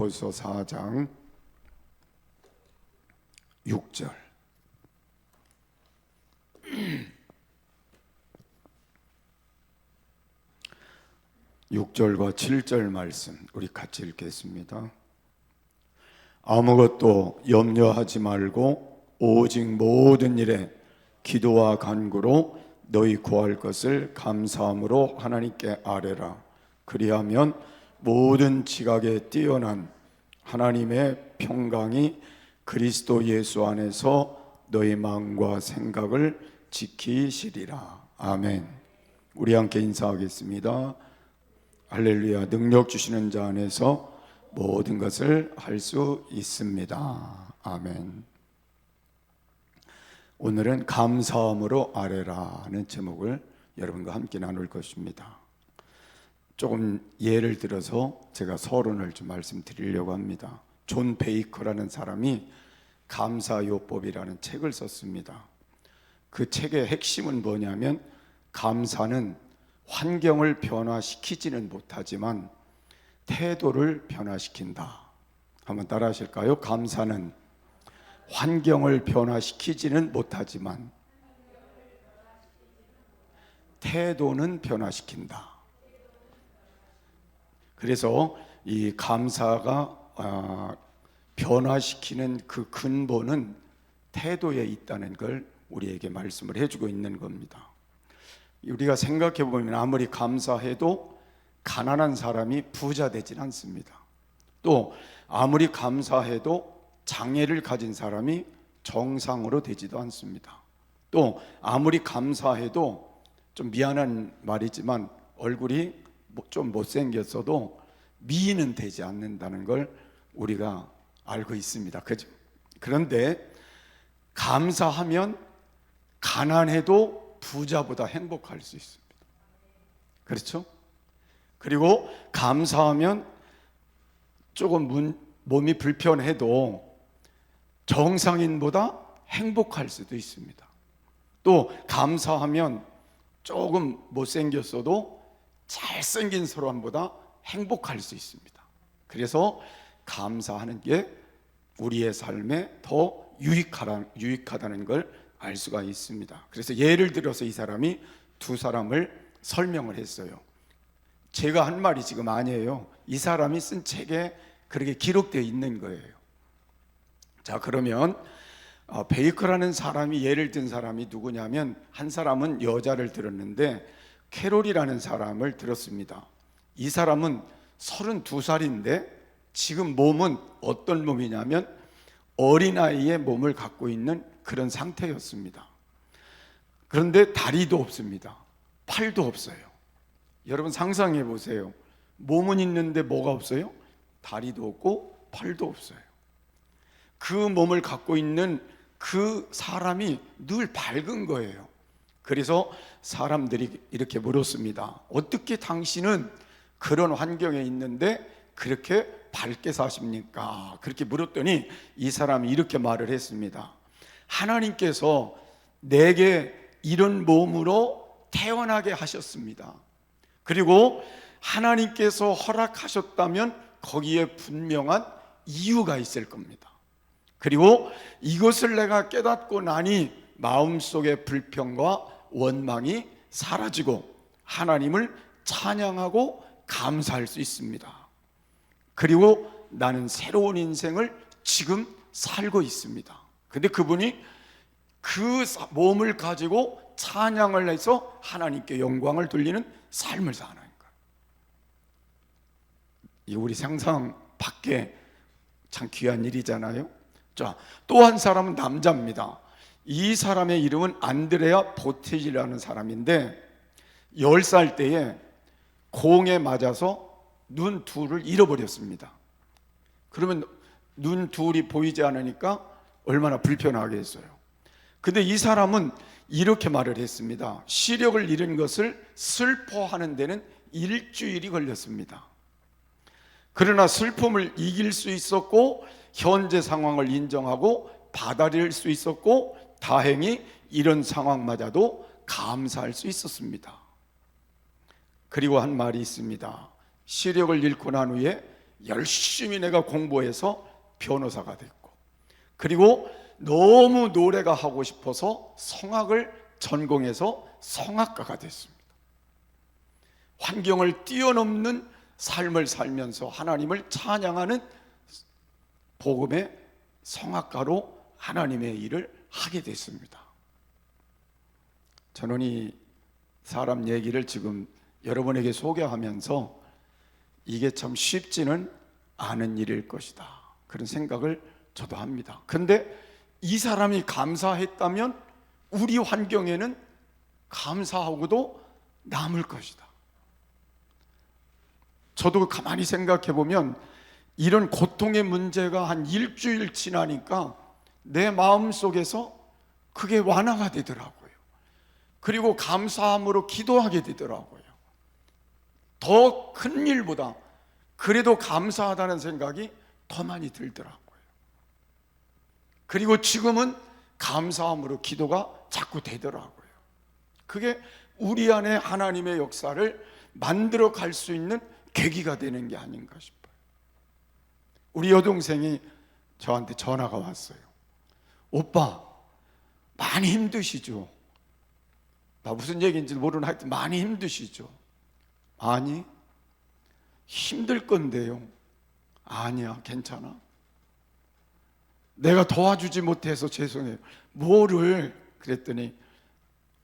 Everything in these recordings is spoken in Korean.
빌립보서 4장 6절. 6절과 7절 말씀 우리 같이 읽겠습니다. 아무것도 염려하지 말고 오직 모든 일에 기도와 간구로 너희 구할 것을 감사함으로 하나님께 아뢰라. 그리하면 모든 지각에 뛰어난 하나님의 평강이 그리스도 예수 안에서 너희 마음과 생각을 지키시리라. 아멘. 우리 함께 인사하겠습니다. 할렐루야. 능력 주시는 자 안에서 모든 것을 할 수 있습니다. 아멘. 오늘은 감사함으로 아뢰라는 제목을 여러분과 함께 나눌 것입니다. 조금 예를 들어서 제가 서론을 좀 말씀드리려고 합니다. 존 베이커라는 사람이 감사요법이라는 책을 썼습니다. 그 책의 핵심은 뭐냐면, 감사는 환경을 변화시키지는 못하지만 태도를 변화시킨다. 한번 따라 하실까요? 감사는 환경을 변화시키지는 못하지만 태도는 변화시킨다. 그래서 이 감사가 변화시키는 그 근본은 태도에 있다는 걸 우리에게 말씀을 해주고 있는 겁니다. 우리가 생각해 보면 아무리 감사해도 가난한 사람이 부자 되진 않습니다. 또 아무리 감사해도 장애를 가진 사람이 정상으로 되지도 않습니다. 또 아무리 감사해도, 좀 미안한 말이지만, 얼굴이 좀 못생겼어도 미인은 되지 않는다는 걸 우리가 알고 있습니다. 그죠? 그런데 감사하면 가난해도 부자보다 행복할 수 있습니다. 그렇죠? 그리고 감사하면 조금 몸이 불편해도 정상인보다 행복할 수도 있습니다. 또 감사하면 조금 못생겼어도 잘생긴 사람보다 행복할 수 있습니다. 그래서 감사하는 게 우리의 삶에 더 유익하다는 걸 알 수가 있습니다. 그래서 예를 들어서 이 사람이 두 사람을 설명을 했어요. 제가 한 말이 지금 아니에요. 이 사람이 쓴 책에 그렇게 기록되어 있는 거예요. 자, 그러면 베이커라는 사람이 예를 든 사람이 누구냐면, 한 사람은 여자를 들었는데 캐롤이라는 사람을 들었습니다. 이 사람은 32살인데 지금 몸은 어떤 몸이냐면 어린아이의 몸을 갖고 있는 그런 상태였습니다. 그런데 다리도 없습니다. 팔도 없어요. 여러분 상상해 보세요. 몸은 있는데 뭐가 없어요? 다리도 없고 팔도 없어요. 그 몸을 갖고 있는 그 사람이 늘 밝은 거예요. 그래서 사람들이 이렇게 물었습니다. 어떻게 당신은 그런 환경에 있는데 그렇게 밝게 사십니까? 그렇게 물었더니 이 사람이 이렇게 말을 했습니다. 하나님께서 내게 이런 몸으로 태어나게 하셨습니다. 그리고 하나님께서 허락하셨다면 거기에 분명한 이유가 있을 겁니다. 그리고 이것을 내가 깨닫고 나니 마음속의 불평과 원망이 사라지고 하나님을 찬양하고 감사할 수 있습니다. 그리고 나는 새로운 인생을 지금 살고 있습니다. 근데 그분이 그 몸을 가지고 찬양을 해서 하나님께 영광을 돌리는 삶을 사는 거예요. 이 우리 상상 밖에 참 귀한 일이잖아요. 자, 또 한 사람은 남자입니다. 이 사람의 이름은 안드레아 보티지라는 사람인데 10살 때에 공에 맞아서 눈 둘을 잃어버렸습니다. 그러면 눈 둘이 보이지 않으니까 얼마나 불편하겠어요. 근데 이 사람은 이렇게 말을 했습니다. 시력을 잃은 것을 슬퍼하는 데는 일주일이 걸렸습니다. 그러나 슬픔을 이길 수 있었고 현재 상황을 인정하고 받아들일 수 있었고 다행히 이런 상황마저도 감사할 수 있었습니다. 그리고 한 말이 있습니다. 시력을 잃고 난 후에 열심히 내가 공부해서 변호사가 됐고, 그리고 너무 노래가 하고 싶어서 성악을 전공해서 성악가가 됐습니다. 환경을 뛰어넘는 삶을 살면서 하나님을 찬양하는 복음의 성악가로 하나님의 일을 하게 됐습니다. 저는 이 사람 얘기를 지금 여러분에게 소개하면서 이게 참 쉽지는 않은 일일 것이다, 그런 생각을 저도 합니다. 근데 이 사람이 감사했다면 우리 환경에는 감사하고도 남을 것이다. 저도 가만히 생각해 보면 이런 고통의 문제가 한 일주일 지나니까 내 마음속에서 그게 완화가 되더라고요. 그리고 감사함으로 기도하게 되더라고요. 더 큰 일보다 그래도 감사하다는 생각이 더 많이 들더라고요. 그리고 지금은 감사함으로 기도가 자꾸 되더라고요. 그게 우리 안에 하나님의 역사를 만들어 갈 수 있는 계기가 되는 게 아닌가 싶어요. 우리 여동생이 저한테 전화가 왔어요. 오빠, 많이 힘드시죠? 나 무슨 얘기인지 모르는, 하여튼 많이 힘드시죠? 아니, 힘들 건데요. 아니야, 괜찮아. 내가 도와주지 못해서 죄송해요. 뭐를? 그랬더니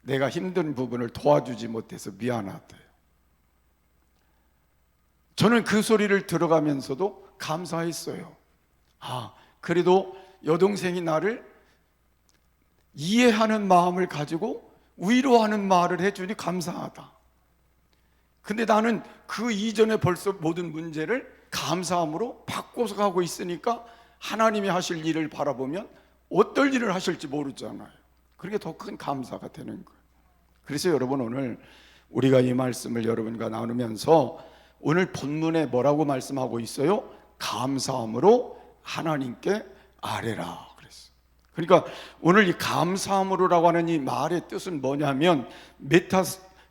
내가 힘든 부분을 도와주지 못해서 미안하대요. 저는 그 소리를 들어가면서도 감사했어요. 아, 그래도 여동생이 나를 이해하는 마음을 가지고 위로하는 말을 해주니 감사하다. 근데 나는 그 이전에 벌써 모든 문제를 감사함으로 바꿔서 가고 있으니까 하나님이 하실 일을 바라보면 어떨 일을 하실지 모르잖아요. 그게 더 큰 감사가 되는 거예요. 그래서 여러분, 오늘 우리가 이 말씀을 여러분과 나누면서 오늘 본문에 뭐라고 말씀하고 있어요? 감사함으로 하나님께 아뢰라 그랬어요. 그러니까 오늘 이 감사함으로라고 하는 이 말의 뜻은 뭐냐면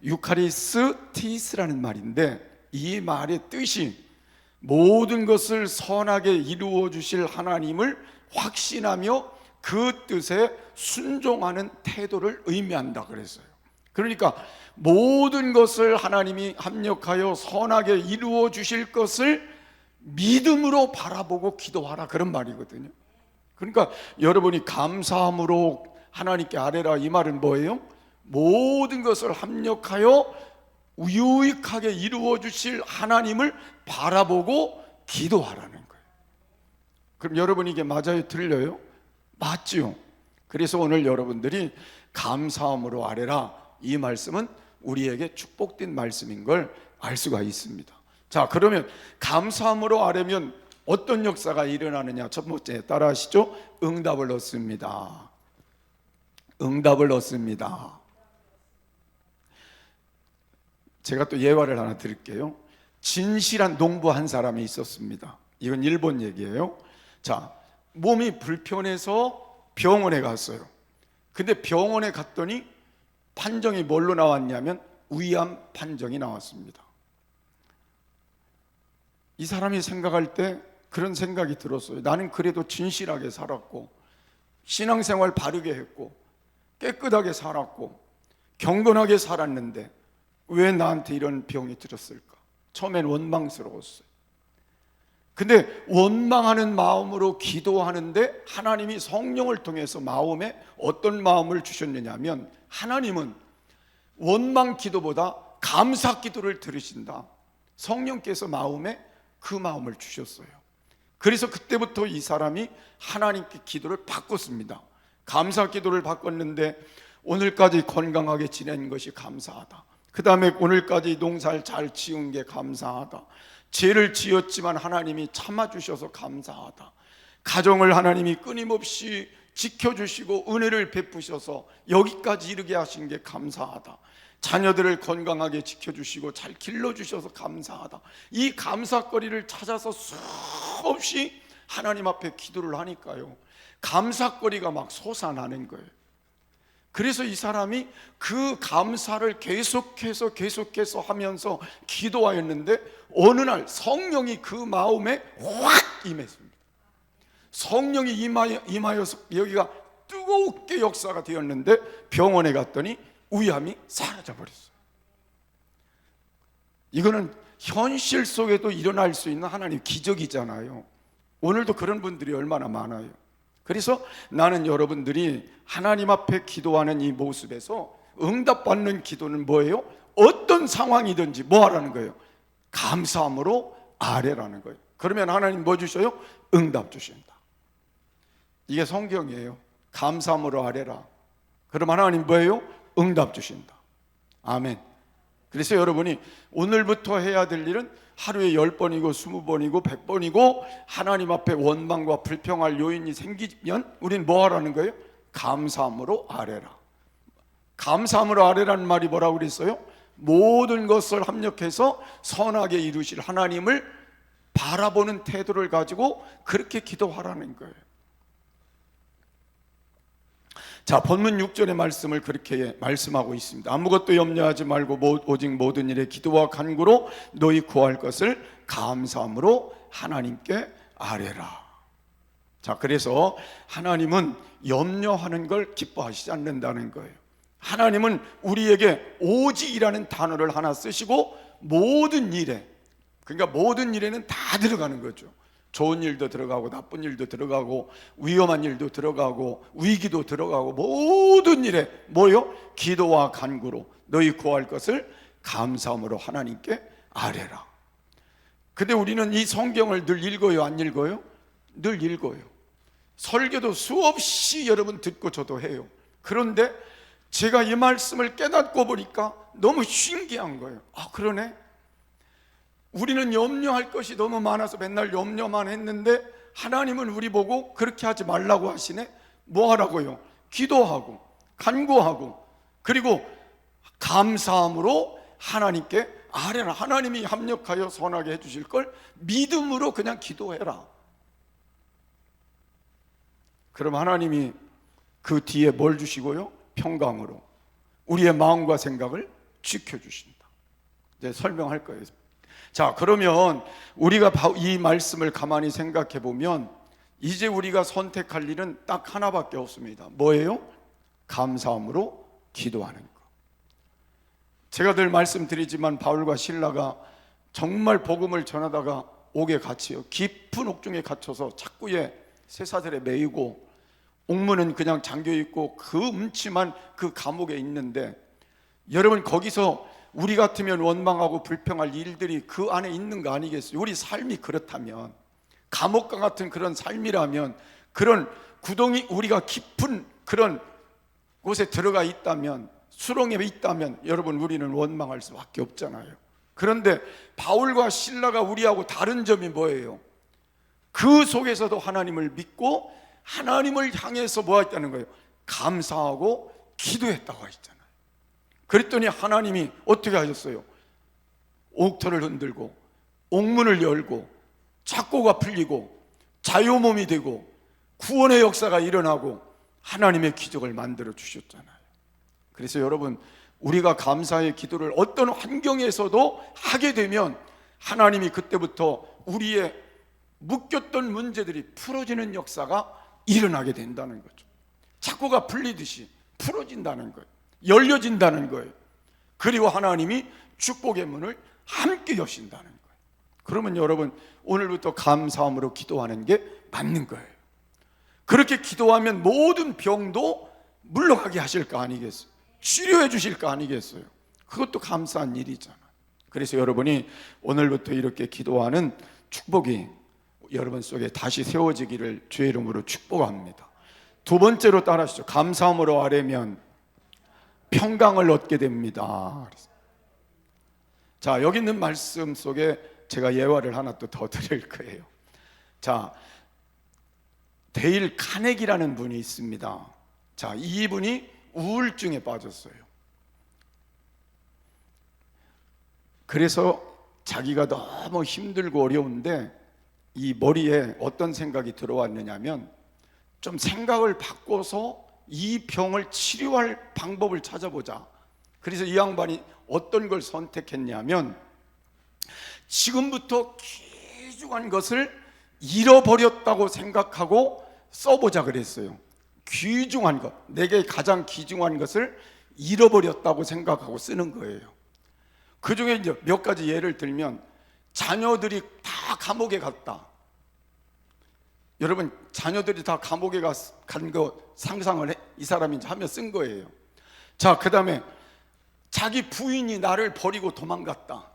유카리스티스라는 말인데, 이 말의 뜻이 모든 것을 선하게 이루어 주실 하나님을 확신하며 그 뜻에 순종하는 태도를 의미한다 그랬어요. 그러니까 모든 것을 하나님이 합력하여 선하게 이루어 주실 것을 믿음으로 바라보고 기도하라, 그런 말이거든요. 그러니까 여러분이 감사함으로 하나님께 아뢰라, 이 말은 뭐예요? 모든 것을 합력하여 유익하게 이루어 주실 하나님을 바라보고 기도하라는 거예요. 그럼 여러분, 이게 맞아요? 틀려요? 맞죠? 그래서 오늘 여러분들이 감사함으로 아뢰라, 이 말씀은 우리에게 축복된 말씀인 걸 알 수가 있습니다. 자, 그러면 감사함으로 아뢰면 어떤 역사가 일어나느냐? 첫 번째, 따라하시죠. 응답을 얻습니다. 응답을 얻습니다. 제가 또 예화를 하나 드릴게요. 진실한 농부 한 사람이 있었습니다. 이건 일본 얘기예요. 자, 몸이 불편해서 병원에 갔어요. 근데 병원에 갔더니 판정이 뭘로 나왔냐면 위암 판정이 나왔습니다. 이 사람이 생각할 때 그런 생각이 들었어요. 나는 그래도 진실하게 살았고 신앙생활 바르게 했고 깨끗하게 살았고 경건하게 살았는데 왜 나한테 이런 병이 들었을까? 처음엔 원망스러웠어요. 근데 원망하는 마음으로 기도하는데 하나님이 성령을 통해서 마음에 어떤 마음을 주셨느냐 하면, 하나님은 원망 기도보다 감사 기도를 들으신다. 성령께서 마음에 그 마음을 주셨어요. 그래서 그때부터 이 사람이 하나님께 기도를 바꿨습니다. 감사 기도를 바꿨는데 오늘까지 건강하게 지낸 것이 감사하다. 그 다음에 오늘까지 농사를 잘 지은 게 감사하다. 죄를 지었지만 하나님이 참아주셔서 감사하다. 가정을 하나님이 끊임없이 지켜주시고 은혜를 베푸셔서 여기까지 이르게 하신 게 감사하다. 자녀들을 건강하게 지켜주시고 잘 길러주셔서 감사하다. 이 감사거리를 찾아서 수없이 하나님 앞에 기도를 하니까요, 감사거리가 막 솟아나는 거예요. 그래서 이 사람이 그 감사를 계속해서 하면서 기도하였는데 어느 날 성령이 그 마음에 확 임했습니다. 성령이 임하여서 여기가 뜨겁게 역사가 되었는데 병원에 갔더니 위암이 사라져버렸어요. 이거는 현실 속에도 일어날 수 있는 하나님의 기적이잖아요. 오늘도 그런 분들이 얼마나 많아요. 그래서 나는 여러분들이 하나님 앞에 기도하는 이 모습에서 응답받는 기도는 뭐예요? 어떤 상황이든지 뭐 하라는 거예요? 감사함으로 아뢰라는 거예요. 그러면 하나님 뭐 주셔요? 응답 주신다. 이게 성경이에요. 감사함으로 아뢰라. 그럼 하나님 뭐예요? 응답 주신다. 아멘. 그래서 여러분이 오늘부터 해야 될 일은 하루에 10번이고 20번이고 100번이고 하나님 앞에 원망과 불평할 요인이 생기면 우린 뭐 하라는 거예요? 감사함으로 아뢰라. 감사함으로 아뢰라는 말이 뭐라고 그랬어요? 모든 것을 합력해서 선하게 이루실 하나님을 바라보는 태도를 가지고 그렇게 기도하라는 거예요. 자, 본문 6절의 말씀을 그렇게 말씀하고 있습니다. 아무것도 염려하지 말고 오직 모든 일에 기도와 간구로 너희 구할 것을 감사함으로 하나님께 아뢰라. 자, 그래서 하나님은 염려하는 걸 기뻐하시지 않는다는 거예요. 하나님은 우리에게 오직이라는 단어를 하나 쓰시고 모든 일에, 그러니까 모든 일에는 다 들어가는 거죠. 좋은 일도 들어가고 나쁜 일도 들어가고 위험한 일도 들어가고 위기도 들어가고 모든 일에 뭐요? 기도와 간구로 너희 구할 것을 감사함으로 하나님께 아뢰라. 근데 우리는 이 성경을 늘 읽어요? 안 읽어요? 늘 읽어요. 설교도 수없이 여러분 듣고 저도 해요. 그런데 제가 이 말씀을 깨닫고 보니까 너무 신기한 거예요. 아, 그러네. 우리는 염려할 것이 너무 많아서 맨날 염려만 했는데 하나님은 우리 보고 그렇게 하지 말라고 하시네. 뭐 하라고요? 기도하고 간구하고 그리고 감사함으로 하나님께 아뢰라. 하나님이 합력하여 선하게 해주실 걸 믿음으로 그냥 기도해라. 그럼 하나님이 그 뒤에 뭘 주시고요? 평강으로 우리의 마음과 생각을 지켜주신다. 이제 설명할 거예요. 자, 그러면 우리가 이 말씀을 가만히 생각해 보면 이제 우리가 선택할 일은 딱 하나밖에 없습니다. 뭐예요? 감사함으로 기도하는 것. 제가 늘 말씀드리지만 바울과 실라가 정말 복음을 전하다가 옥에 갇혀요. 깊은 옥중에 갇혀서 착구에 쇠사슬에 매이고 옥문은 그냥 잠겨있고 그 음침한 그 감옥에 있는데 여러분 거기서 우리 같으면 원망하고 불평할 일들이 그 안에 있는 거 아니겠어요? 우리 삶이 그렇다면 감옥과 같은 그런 삶이라면 그런 구덩이 우리가 깊은 그런 곳에 들어가 있다면 수렁에 있다면 여러분 우리는 원망할 수밖에 없잖아요. 그런데 바울과 실라가 우리하고 다른 점이 뭐예요? 그 속에서도 하나님을 믿고 하나님을 향해서 뭐 했다는 거예요? 감사하고 기도했다고 하셨잖아요. 그랬더니 하나님이 어떻게 하셨어요? 옥터를 흔들고 옥문을 열고 착고가 풀리고 자유몸이 되고 구원의 역사가 일어나고 하나님의 기적을 만들어 주셨잖아요. 그래서 여러분 우리가 감사의 기도를 어떤 환경에서도 하게 되면 하나님이 그때부터 우리의 묶였던 문제들이 풀어지는 역사가 일어나게 된다는 거죠. 착고가 풀리듯이 풀어진다는 거예요. 열려진다는 거예요. 그리고 하나님이 축복의 문을 함께 여신다는 거예요. 그러면 여러분 오늘부터 감사함으로 기도하는 게 맞는 거예요. 그렇게 기도하면 모든 병도 물러가게 하실 거 아니겠어요? 치료해 주실 거 아니겠어요? 그것도 감사한 일이잖아요. 그래서 여러분이 오늘부터 이렇게 기도하는 축복이 여러분 속에 다시 세워지기를 주의 이름으로 축복합니다. 두 번째로 따라하시죠. 감사함으로 아뢰면 평강을 얻게 됩니다. 자, 여기 있는 말씀 속에 제가 예화를 하나 또 더 드릴 거예요. 자, 데일 카네기라는 분이 있습니다. 자, 이분이 우울증에 빠졌어요. 그래서 자기가 너무 힘들고 어려운데 이 머리에 어떤 생각이 들어왔느냐면 좀 생각을 바꿔서 이 병을 치료할 방법을 찾아보자. 그래서 이 양반이 어떤 걸 선택했냐면, 지금부터 귀중한 것을 잃어버렸다고 생각하고 써보자 그랬어요. 귀중한 것, 내게 가장 귀중한 것을 잃어버렸다고 생각하고 쓰는 거예요. 그 중에 이제 몇 가지 예를 들면, 자녀들이 다 감옥에 갔다. 여러분, 자녀들이 다 감옥에 간 거 상상을 이 사람이 이제 하며 쓴 거예요. 자, 그 다음에 자기 부인이 나를 버리고 도망갔다,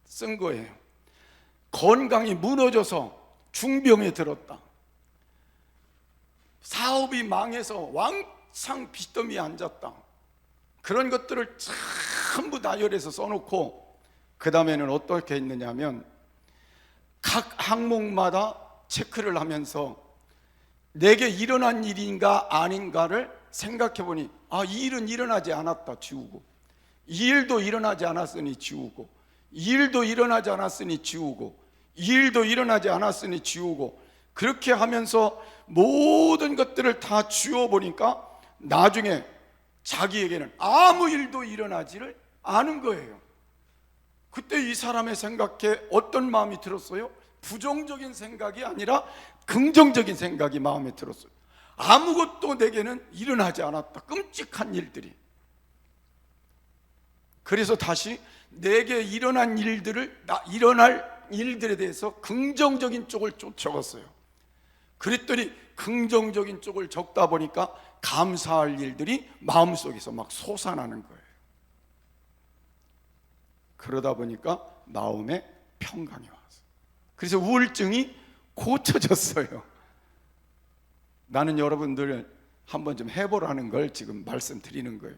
쓴 거예요. 건강이 무너져서 중병에 들었다. 사업이 망해서 왕창 빚더미에 앉았다. 그런 것들을 전부 나열해서 써놓고, 그 다음에는 어떻게 했느냐 하면, 각 항목마다 체크를 하면서 내게 일어난 일인가 아닌가를 생각해 보니, 이 일은 일어나지 않았다, 지우고, 이 일도 일어나지 않았으니 지우고, 이 일도 일어나지 않았으니 지우고, 이 일도 일어나지 않았으니 지우고, 그렇게 하면서 모든 것들을 다 지워보니까 나중에 자기에게는 아무 일도 일어나지를 않은 거예요. 그때 이 사람의 생각에 어떤 마음이 들었어요? 부정적인 생각이 아니라 긍정적인 생각이 마음에 들었어요. 아무것도 내게는 일어나지 않았다, 끔찍한 일들이. 그래서 다시 내게 일어난 일들을, 일어날 일들에 대해서 긍정적인 쪽을 적었어요. 그랬더니 긍정적인 쪽을 적다 보니까 감사할 일들이 마음속에서 막 솟아나는 거예요. 그러다 보니까 마음에 평강이 와서, 그래서 우울증이 고쳐졌어요. 나는 여러분들 한번 좀 해보라는 걸 지금 말씀드리는 거예요.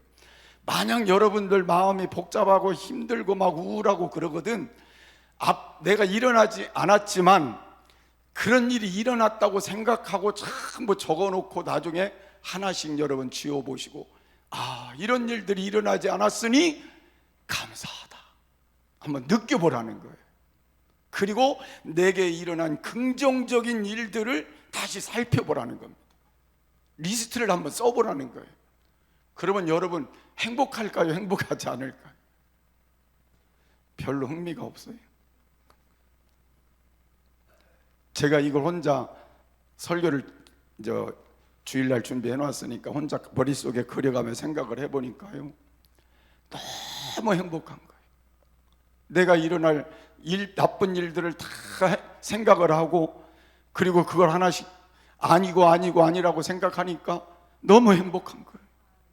만약 여러분들 마음이 복잡하고 힘들고 막 우울하고 그러거든, 내가 일어나지 않았지만 그런 일이 일어났다고 생각하고 전부 적어놓고 나중에 하나씩 여러분 지워보시고, 이런 일들이 일어나지 않았으니 감사하다 한번 느껴보라는 거예요. 그리고 내게 일어난 긍정적인 일들을 다시 살펴보라는 겁니다. 리스트를 한번 써보라는 거예요. 그러면 여러분 행복할까요? 행복하지 않을까요? 별로 흥미가 없어요. 제가 이걸 혼자 설교를 주일날 준비해 놨으니까 혼자 머릿속에 그려가며 생각을 해보니까요, 너무 행복한 거예요. 내가 일어날 나쁜 일들을 다 생각을 하고, 그리고 그걸 하나씩 아니라고 생각하니까 너무 행복한 거예요.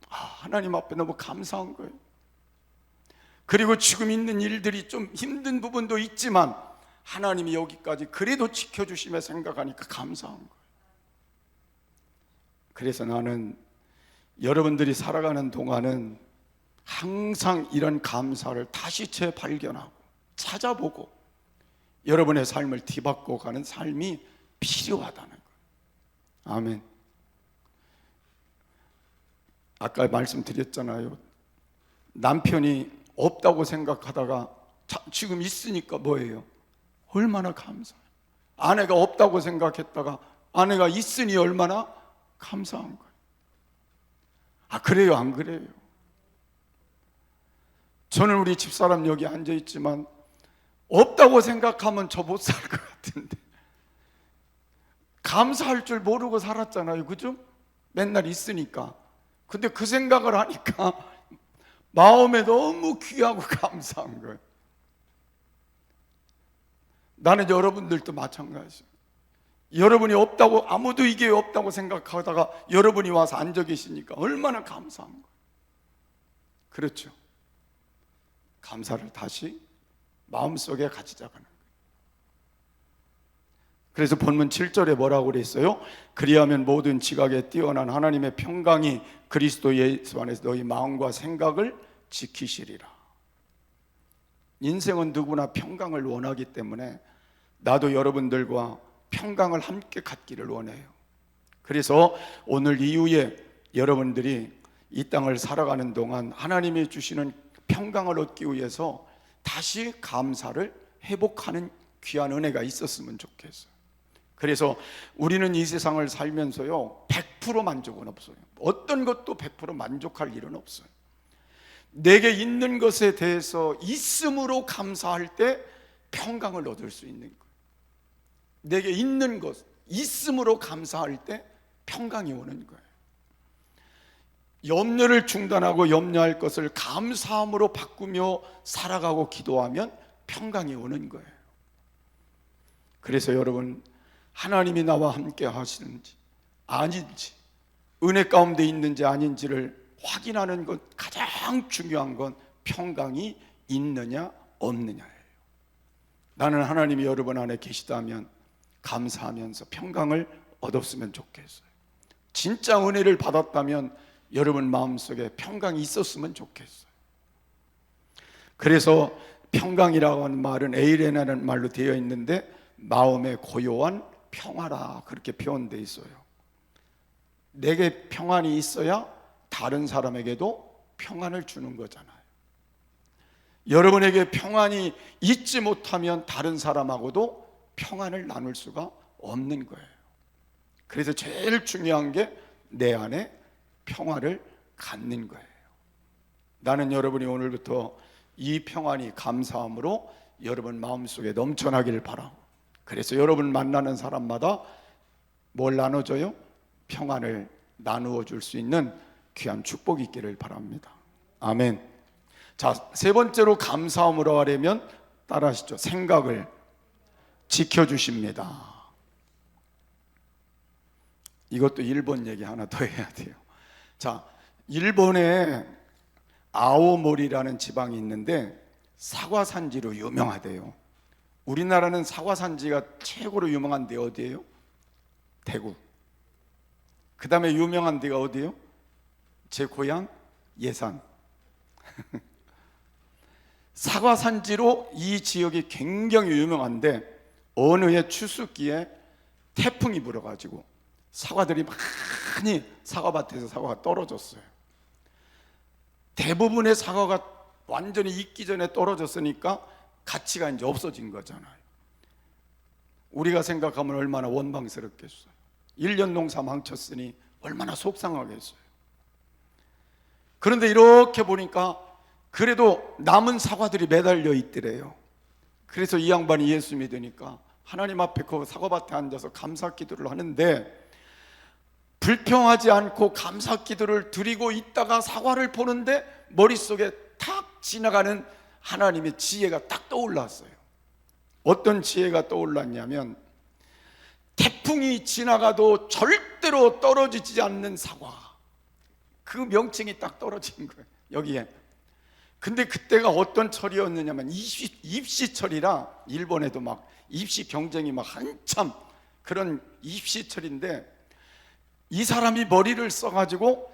하나님 앞에 너무 감사한 거예요. 그리고 지금 있는 일들이 좀 힘든 부분도 있지만 하나님이 여기까지 그래도 지켜주시며 생각하니까 감사한 거예요. 그래서 나는 여러분들이 살아가는 동안은 항상 이런 감사를 다시 재발견하고 찾아보고 여러분의 삶을 뒤바꿔 가는 삶이 필요하다는 거예요. 아멘. 아까 말씀드렸잖아요. 남편이 없다고 생각하다가 지금 있으니까 뭐예요? 얼마나 감사해요. 아내가 없다고 생각했다가 아내가 있으니 얼마나 감사한 거예요. 그래요, 안 그래요? 저는 우리 집사람 여기 앉아있지만 없다고 생각하면 저 못 살 것 같은데, 감사할 줄 모르고 살았잖아요, 그죠? 맨날 있으니까. 근데 그 생각을 하니까 마음에 너무 귀하고 감사한 거예요. 나는 여러분들도 마찬가지예요. 여러분이 없다고, 아무도 이게 없다고 생각하다가 여러분이 와서 앉아 계시니까 얼마나 감사한 거예요. 그렇죠? 감사를 다시 마음속에 가지자는 거예요. 그래서 본문 7절에 뭐라고 그랬어요? 그리하면 모든 지각에 뛰어난 하나님의 평강이 그리스도 예수 안에서 너희 마음과 생각을 지키시리라. 인생은 누구나 평강을 원하기 때문에 나도 여러분들과 평강을 함께 갖기를 원해요. 그래서 오늘 이후에 여러분들이 이 땅을 살아가는 동안 하나님이 주시는 평강을 얻기 위해서 다시 감사를 회복하는 귀한 은혜가 있었으면 좋겠어요. 그래서 우리는 이 세상을 살면서요 100% 만족은 없어요. 어떤 것도 100% 만족할 일은 없어요. 내게 있는 것에 대해서 있음으로 감사할 때 평강을 얻을 수 있는 거예요. 내게 있는 것 있음으로 감사할 때 평강이 오는 거예요. 염려를 중단하고 염려할 것을 감사함으로 바꾸며 살아가고 기도하면 평강이 오는 거예요. 그래서 여러분, 하나님이 나와 함께 하시는지 아닌지, 은혜 가운데 있는지 아닌지를 확인하는 것, 가장 중요한 건 평강이 있느냐 없느냐예요. 나는 하나님이 여러분 안에 계시다면 감사하면서 평강을 얻었으면 좋겠어요. 진짜 은혜를 받았다면 여러분 마음속에 평강이 있었으면 좋겠어요. 그래서 평강이라고 하는 말은 에이레나라는 말로 되어 있는데 마음의 고요한 평화라 그렇게 표현되어 있어요. 내게 평안이 있어야 다른 사람에게도 평안을 주는 거잖아요. 여러분에게 평안이 있지 못하면 다른 사람하고도 평안을 나눌 수가 없는 거예요. 그래서 제일 중요한 게 내 안에 평화를 갖는 거예요. 나는 여러분이 오늘부터 이 평안이 감사함으로 여러분 마음속에 넘쳐나기를 바라고, 그래서 여러분 만나는 사람마다 뭘 나눠줘요? 평안을 나누어 줄 수 있는 귀한 축복이 있기를 바랍니다. 아멘. 자, 세 번째로 감사함으로 하려면 따라하시죠. 생각을 지켜주십니다. 이것도 일본 얘기 하나 더 해야 돼요. 자, 일본에 아오모리라는 지방이 있는데 사과 산지로 유명하대요. 우리나라는 사과 산지가 최고로 유명한 데 어디예요? 대구. 그 다음에 유명한 데가 어디예요? 제 고향 예산. 사과 산지로 이 지역이 굉장히 유명한데 어느 해 추수기에 태풍이 불어가지고 사과들이 많이 사과밭에서 사과가 떨어졌어요. 대부분의 사과가 완전히 익기 전에 떨어졌으니까 가치가 이제 없어진 거잖아요. 우리가 생각하면 얼마나 원망스럽겠어요. 1년 농사 망쳤으니 얼마나 속상하겠어요. 그런데 이렇게 보니까 그래도 남은 사과들이 매달려 있더래요. 그래서 이 양반이 예수 믿으니까 하나님 앞에 그 사과밭에 앉아서 감사 기도를 하는데 불평하지 않고 감사 기도를 드리고 있다가 사과를 보는데 머릿속에 탁 지나가는 하나님의 지혜가 딱 떠올랐어요. 어떤 지혜가 떠올랐냐면 태풍이 지나가도 절대로 떨어지지 않는 사과, 그 명칭이 딱 떨어진 거예요, 여기에. 근데 그때가 어떤 철이었느냐면 입시철이라, 일본에도 막 입시 경쟁이 막 한참 그런 입시철인데 이 사람이 머리를 써가지고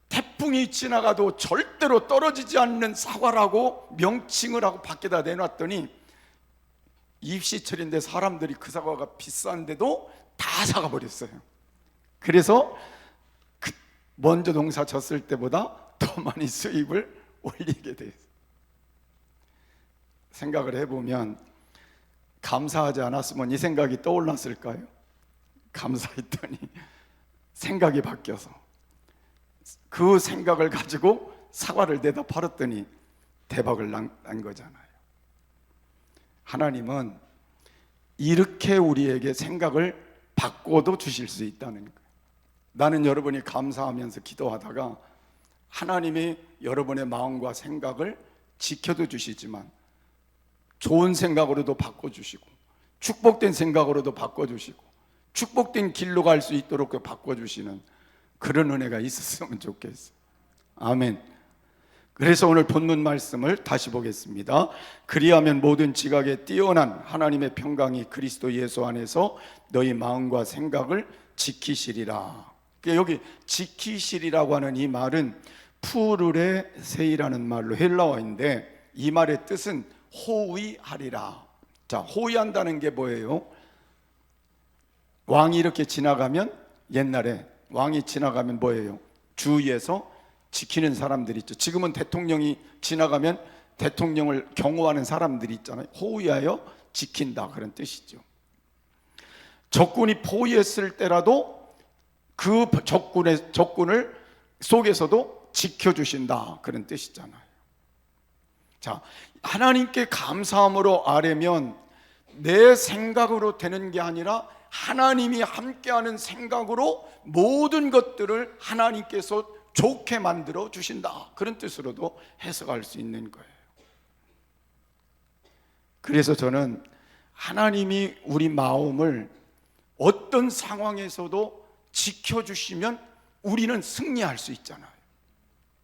태풍이 지나가도 절대로 떨어지지 않는 사과라고 명칭을 하고 밖에다 내놨더니 입시철인데 사람들이 그 사과가 비싼데도 다 사가버렸어요. 그래서 먼저 농사 졌을 때보다 더 많이 수입을 올리게 돼요. 생각을 해보면 감사하지 않았으면 이 생각이 떠올랐을까요? 감사했더니 생각이 바뀌어서 그 생각을 가지고 사과를 내다 팔았더니 대박을 난 거잖아요. 하나님은 이렇게 우리에게 생각을 바꿔도 주실 수 있다는 거예요. 나는 여러분이 감사하면서 기도하다가 하나님이 여러분의 마음과 생각을 지켜도 주시지만 좋은 생각으로도 바꿔주시고 축복된 생각으로도 바꿔주시고 축복된 길로 갈 수 있도록 바꿔주시는 그런 은혜가 있었으면 좋겠어요. 아멘. 그래서 오늘 본문 말씀을 다시 보겠습니다. 그리하면 모든 지각에 뛰어난 하나님의 평강이 그리스도 예수 안에서 너희 마음과 생각을 지키시리라. 여기 지키시리라고 하는 이 말은 푸르레 세이라는 말로 헬라어인데 이 말의 뜻은 호위하리라. 자, 호위한다는 게 뭐예요? 왕이 이렇게 지나가면, 옛날에 왕이 지나가면 뭐예요? 주위에서 지키는 사람들이 있죠. 지금은 대통령이 지나가면 대통령을 경호하는 사람들이 있잖아요. 호위하여 지킨다, 그런 뜻이죠. 적군이 포위했을 때라도 그 적군을 속에서도 지켜주신다, 그런 뜻이잖아요. 자, 하나님께 감사함으로 아뢰면 내 생각으로 되는 게 아니라 하나님이 함께하는 생각으로 모든 것들을 하나님께서 좋게 만들어 주신다, 그런 뜻으로도 해석할 수 있는 거예요. 그래서 저는 하나님이 우리 마음을 어떤 상황에서도 지켜주시면 우리는 승리할 수 있잖아요.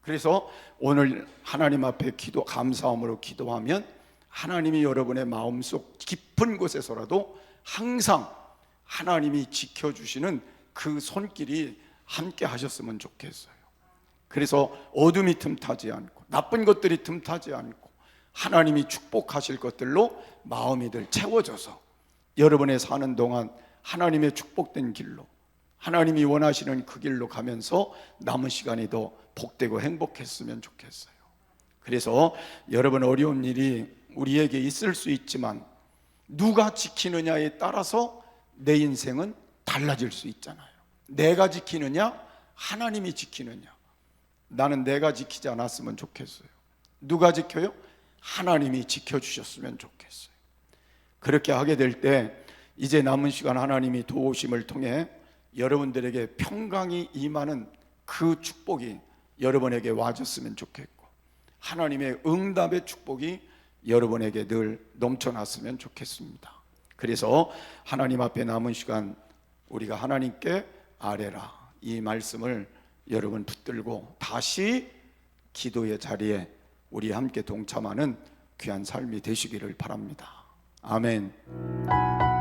그래서 오늘 하나님 앞에 감사함으로 기도하면 하나님이 여러분의 마음속 깊은 곳에서라도 항상 하나님이 지켜주시는 그 손길이 함께 하셨으면 좋겠어요. 그래서 어둠이 틈타지 않고 나쁜 것들이 틈타지 않고 하나님이 축복하실 것들로 마음이 늘 채워져서 여러분의 사는 동안 하나님의 축복된 길로, 하나님이 원하시는 그 길로 가면서 남은 시간이 더 복되고 행복했으면 좋겠어요. 그래서 여러분, 어려운 일이 우리에게 있을 수 있지만 누가 지키느냐에 따라서 내 인생은 달라질 수 있잖아요. 내가 지키느냐, 하나님이 지키느냐. 나는 내가 지키지 않았으면 좋겠어요. 누가 지켜요? 하나님이 지켜주셨으면 좋겠어요. 그렇게 하게 될 때 이제 남은 시간 하나님이 도우심을 통해 여러분들에게 평강이 임하는 그 축복이 여러분에게 와줬으면 좋겠고, 하나님의 응답의 축복이 여러분에게 늘 넘쳐났으면 좋겠습니다. 그래서 하나님 앞에 남은 시간 우리가 하나님께 아뢰라, 이 말씀을 여러분 붙들고 다시 기도의 자리에 우리 함께 동참하는 귀한 삶이 되시기를 바랍니다. 아멘.